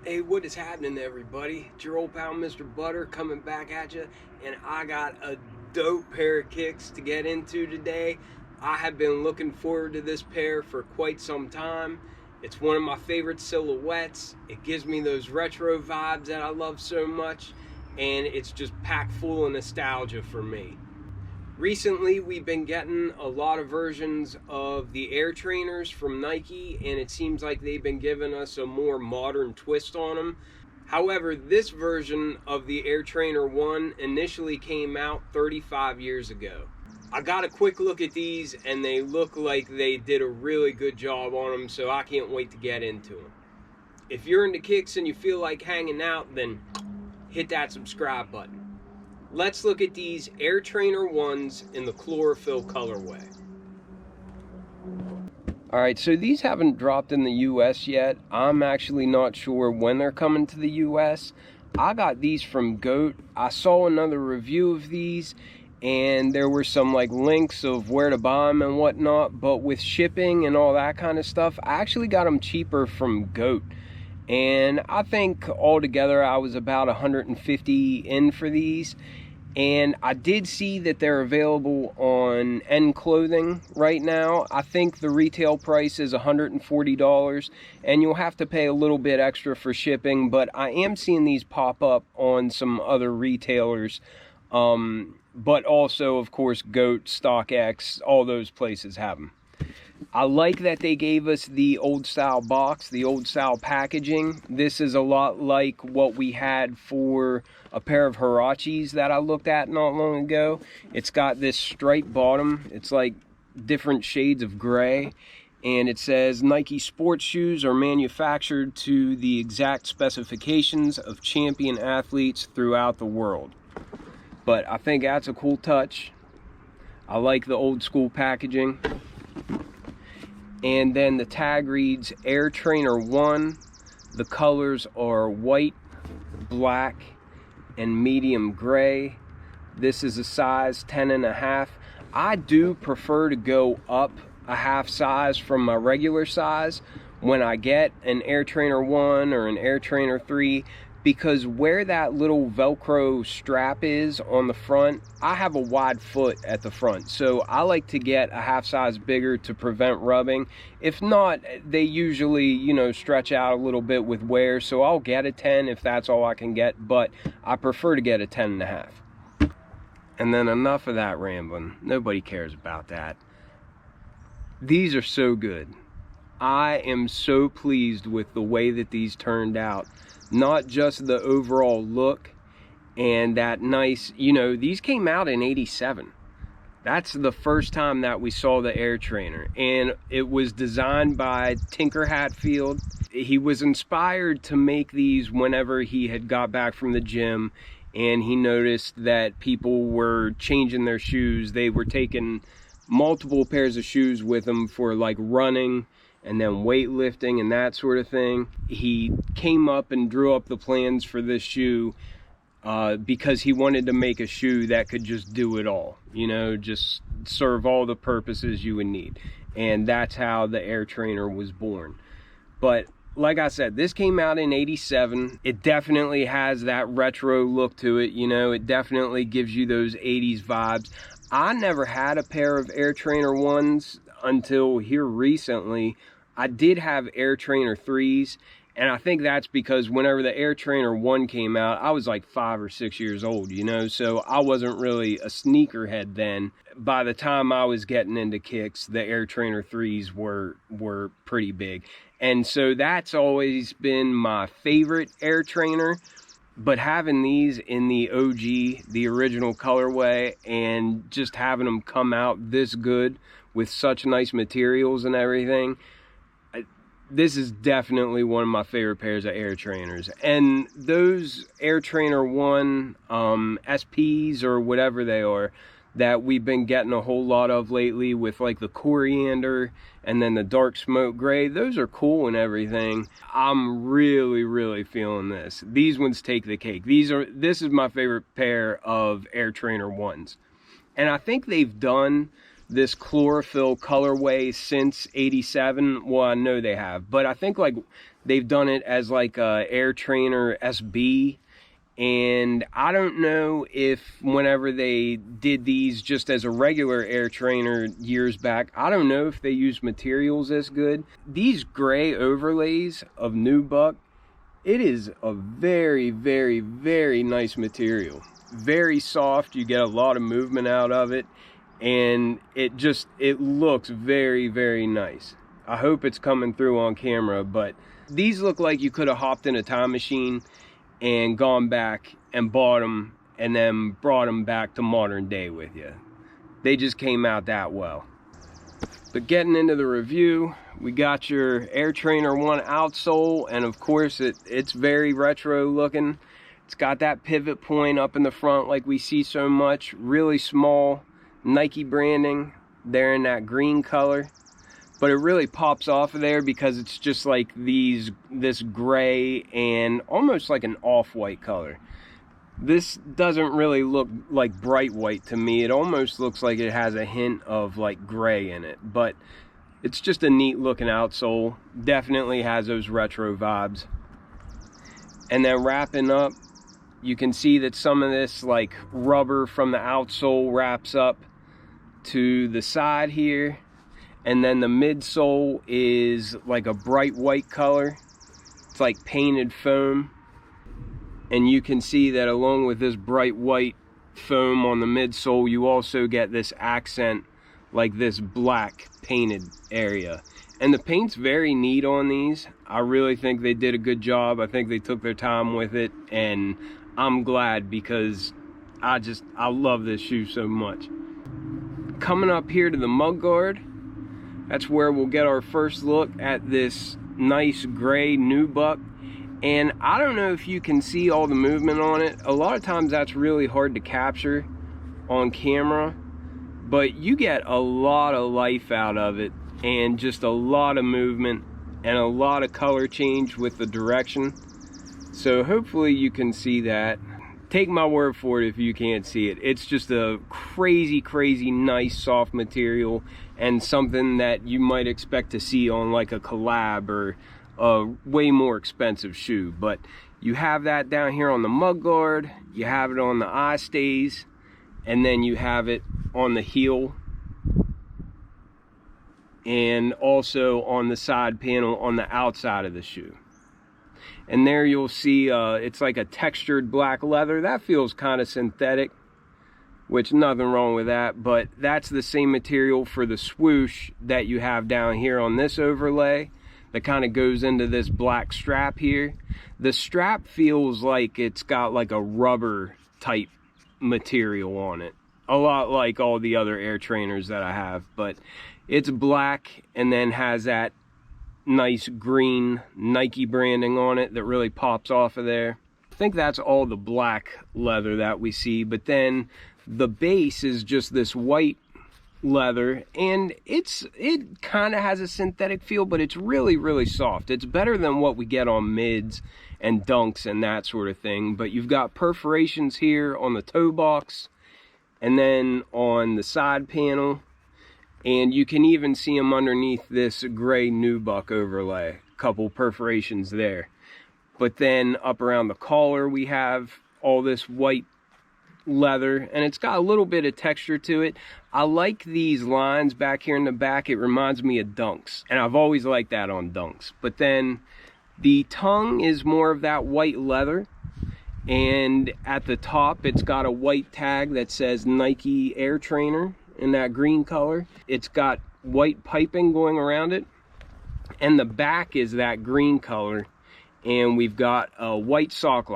Hey, what is happening, everybody? It's your old pal, Mr. Butter, coming back at you, and I got a dope pair of kicks to get into today. I have been looking forward to this pair for quite some time. It's one of my favorite silhouettes. It gives me those retro vibes that I love so much, and it's just packed full of nostalgia for me. Recently, we've been getting a lot of versions of the Air Trainers from Nike, and it seems like they've been giving us a more modern twist on them. However, this version of the Air Trainer 1 initially came out 35 years ago. I got a quick look at these, and they look like they did a really good job on them, so I can't wait to get into them. If you're into kicks and you feel like hanging out, then hit that subscribe button. Let's look at these Air Trainer 1s in the Chlorophyll colorway. Alright, so these haven't dropped in the US yet. I'm actually not sure when they're coming to the US. I got these from Goat. I saw another review of these, and there were some like links of where to buy them and whatnot, but with shipping and all that kind of stuff, I actually got them cheaper from Goat. And I think altogether I was about 150 in for these. And I did see that they're available on End Clothing right now. I think the retail price is $140, and you'll have to pay a little bit extra for shipping, but I am seeing these pop up on some other retailers. But also, of course, Goat, StockX, all those places have them. I like that they gave us the old style box, the old style packaging. This is a lot like what we had for a pair of Huaraches that I looked at not long ago. It's got this striped bottom. It's like different shades of gray. And it says, Nike sports shoes are manufactured to the exact specifications of champion athletes throughout the world. But I think that's a cool touch. I like the old school packaging. And then the tag reads Air Trainer 1. The colors are white, black, and medium gray. This is a size 10.5. I do prefer to go up a half size from my regular size when I get an Air Trainer 1 or an Air Trainer 3, because where that little Velcro strap is on the front, I have a wide foot at the front, so I like to get a half size bigger to prevent rubbing. If not, they usually, you know, stretch out a little bit with wear, so I'll get a 10 if that's all I can get, but I prefer to get a 10.5. And then enough of that rambling. Nobody cares about that. These are so good. I am so pleased with the way that these turned out. Not just the overall look and that nice, you know, these came out in '87. That's the first time that we saw the Air Trainer, and it was designed by Tinker Hatfield. He was inspired to make these whenever he had got back from the gym, and he noticed that people were changing their shoes. They were taking multiple pairs of shoes with them for like running and then weightlifting and that sort of thing. He came up and drew up the plans for this shoe because he wanted to make a shoe that could just do it all, you know, just serve all the purposes you would need. And that's how the Air Trainer was born. But like I said, this came out in '87. It definitely has that retro look to it, you know, it definitely gives you those '80s vibes. I never had a pair of Air Trainer 1s until here recently. I did have Air Trainer 3s, and I think that's because whenever the Air Trainer 1 came out, I was like 5 or 6 years old, you know, so I wasn't really a sneakerhead then. By the time I was getting into kicks, the Air Trainer 3s were pretty big, and so that's always been my favorite Air Trainer. But having these in the OG, the original colorway, and just having them come out this good with such nice materials and everything, this is definitely one of my favorite pairs of Air Trainers. And those Air Trainer 1 SPs or whatever they are that we've been getting a whole lot of lately with like the coriander and then the dark smoke gray, those are cool and everything. I'm really feeling this. These ones take the cake. This is my favorite pair of Air Trainer 1s. And I think they've done this Chlorophyll colorway since '87. Well, I know they have, but I think like they've done it as like a Air Trainer SB. And I don't know if whenever they did these just as a regular Air Trainer years back, I don't know if they use materials as good. These gray overlays of nubuck, it is a very, very, very nice material. Very soft, you get a lot of movement out of it, and it looks very, very nice. I hope it's coming through on camera, but these look like you could have hopped in a time machine and gone back and bought them and then brought them back to modern day with you. They just came out that well. But getting into the review, we got your Air Trainer 1 outsole, and of course it's very retro looking. It's got that pivot point up in the front like we see so much. Really small Nike branding there in that green color. But it really pops off of there because it's just like this gray and almost like an off-white color. This doesn't really look like bright white to me. It almost looks like it has a hint of like gray in it, but it's just a neat looking outsole. Definitely has those retro vibes. And then wrapping up, you can see that some of this like rubber from the outsole wraps up to the side here. And then the midsole is like a bright white color. It's like painted foam. And you can see that along with this bright white foam on the midsole, you also get this accent, like this black painted area. And the paint's very neat on these. I really think they did a good job. I think they took their time with it, and I'm glad because I love this shoe so much. Coming up here to the mudguard, that's where we'll get our first look at this nice gray nubuck. And I don't know if you can see all the movement on it. A lot of times that's really hard to capture on camera, but you get a lot of life out of it and just a lot of movement and a lot of color change with the direction. So hopefully you can see that. Take my word for it if you can't see it. It's just a crazy, crazy nice soft material and something that you might expect to see on like a collab or a way more expensive shoe. But you have that down here on the mudguard, you have it on the eye stays, and then you have it on the heel and also on the side panel on the outside of the shoe. And there you'll see it's like a textured black leather. That feels kind of synthetic, which nothing wrong with that, but that's the same material for the swoosh that you have down here on this overlay that kind of goes into this black strap here. The strap feels like it's got like a rubber type material on it, a lot like all the other Air Trainers that I have, but it's black and then has that nice green Nike branding on it that really pops off of there. I think that's all the black leather that we see, but then the base is just this white leather, and it kind of has a synthetic feel, but it's really, really soft. It's better than what we get on mids and dunks and that sort of thing. But you've got perforations here on the toe box and then on the side panel, and you can even see them underneath this gray nubuck overlay. A couple perforations there. But then up around the collar we have all this white leather, and it's got a little bit of texture to it. I like these lines back here in the back. It reminds me of dunks, and I've always liked that on dunks. But then the tongue is more of that white leather, and at the top it's got a white tag that says Nike Air Trainer in that green color. It's got white piping going around it, and the back is that green color, and we've got a white sock line.